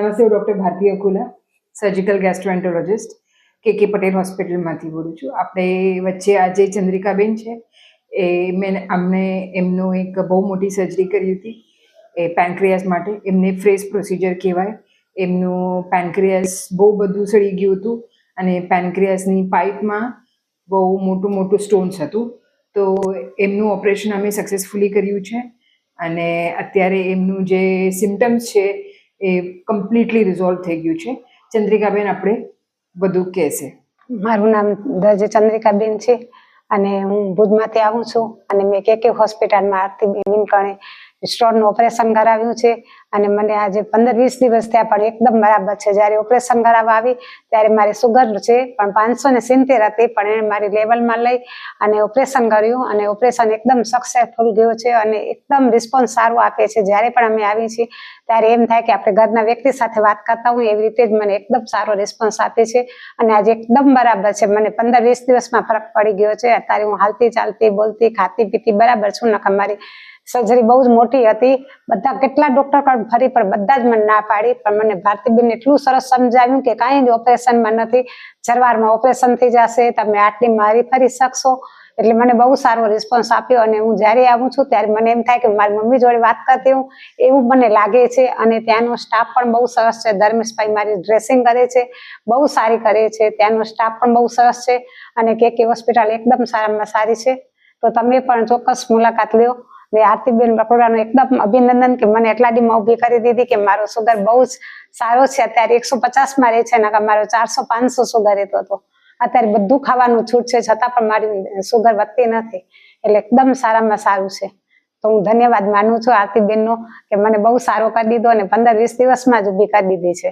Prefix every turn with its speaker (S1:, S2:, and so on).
S1: નમસ્તે, હું doctor Bharati અકુલા, surgical ગેસ્ટ્રોએન્ટરોલોજિસ્ટ, કે પટેલ હોસ્પિટલમાંથી બોલું છું. આપણે વચ્ચે આજે ચંદ્રિકાબેન છે, અમને એમનું એક બહુ મોટી સર્જરી કરી હતી એ પેન્ક્રિયાસ માટે. એમને ફ્રેશ પ્રોસિજર કહેવાય. એમનું પેન્ક્રિયાસ બહુ બધું સડી ગયું હતું અને પેન્ક્રિયાસની પાઇપમાં બહુ મોટું સ્ટોન્સ હતું. તો એમનું ઓપરેશન અમે સક્સેસફુલી કર્યું છે અને અત્યારે એમનું જે સિમ્ટમ્સ છે એ કમ્પ્લીટલી રિઝોલ્વ થઈ ગયું છે. ચંદ્રિકાબેન આપણે બધું કહેશે.
S2: મારું નામ દરજી ચંદ્રિકાબેન છે અને હું ભુજમાંથી આવું છું અને મેં કે હોસ્પિટલમાં આરતીબેન વિનકણે સ્ટોનનું ઓપરેશન કરાવ્યું છે અને મને આજે 15-20 દિવસ થયા પણ એકદમ બરાબર છે. જ્યારે ઓપરેશન કરાવવા આવી ત્યારે મારી સુગર છે પણ 570 હતી, પણ એને મારી લેવલમાં લઈ અને ઓપરેશન કર્યું અને ઓપરેશન એકદમ સક્સેસફુલ ગયું છે અને એકદમ રિસ્પોન્સ સારો આપે છે. જ્યારે પણ અમે આવી છીએ ત્યારે એમ થાય કે આપણે ઘરના વ્યક્તિ સાથે વાત કરતા હોય એવી રીતે જ મને એકદમ સારો રિસ્પોન્સ આપે છે અને આજે એકદમ બરાબર છે. મને 15-20 દિવસમાં ફરક પડી ગયો છે. અત્યારે હું હાલતી ચાલતી બોલતી ખાતી પીતી બરાબર છું. નકર મારી સર્જરી બહુ જ મોટી હતી. બધા કેટલા ડોક્ટર પણ ફરી પણ બધા જ મને ના પાડી, પણ મને ભારતીબેન એટલું સરસ સમજાવ્યું કે કાંઈ જ ઓપરેશનમાં નથી, જરવારમાં ઓપરેશન થઈ જશે, તમે આટલી મારી ફરી શકશો. એટલે મને બહુ સારો રિસ્પોન્સ આપ્યો અને હું જ્યારે આવું છું ત્યારે મને એમ થાય કે મારી મમ્મી જોડે વાત કરતી હું એવું મને લાગે છે. અને ત્યાંનો સ્ટાફ પણ બહુ સરસ છે. ધર્મેશભાઈ મારી ડ્રેસિંગ કરે છે, બહુ સારી કરે છે. ત્યાંનો સ્ટાફ પણ બહુ સરસ છે અને કે હોસ્પિટલ એકદમ સારામાં સારી છે. તો તમે પણ ચોક્કસ મુલાકાત લ્યો. આરતીબેન બકોડાનો એકદમ અભિનંદન કે મને એટલા દીમાં ઊભી કરી દીધી કે મારો સુગર બહુ જ સારો છે. અત્યારે 150 રહે છે, નકર મારો 400-500 સુગર રહેતો હતો. અત્યારે બધું ખાવાનું છૂટ છે છતાં પણ મારી સુગર વધતી નથી. એટલે એકદમ સારામાં સારું છે. તો હું ધન્યવાદ માનું છું આરતીબેનનો કે મને બહુ સારો કરી દીધો અને 15-20 દિવસમાં જ ઊભી કરી દીધી છે.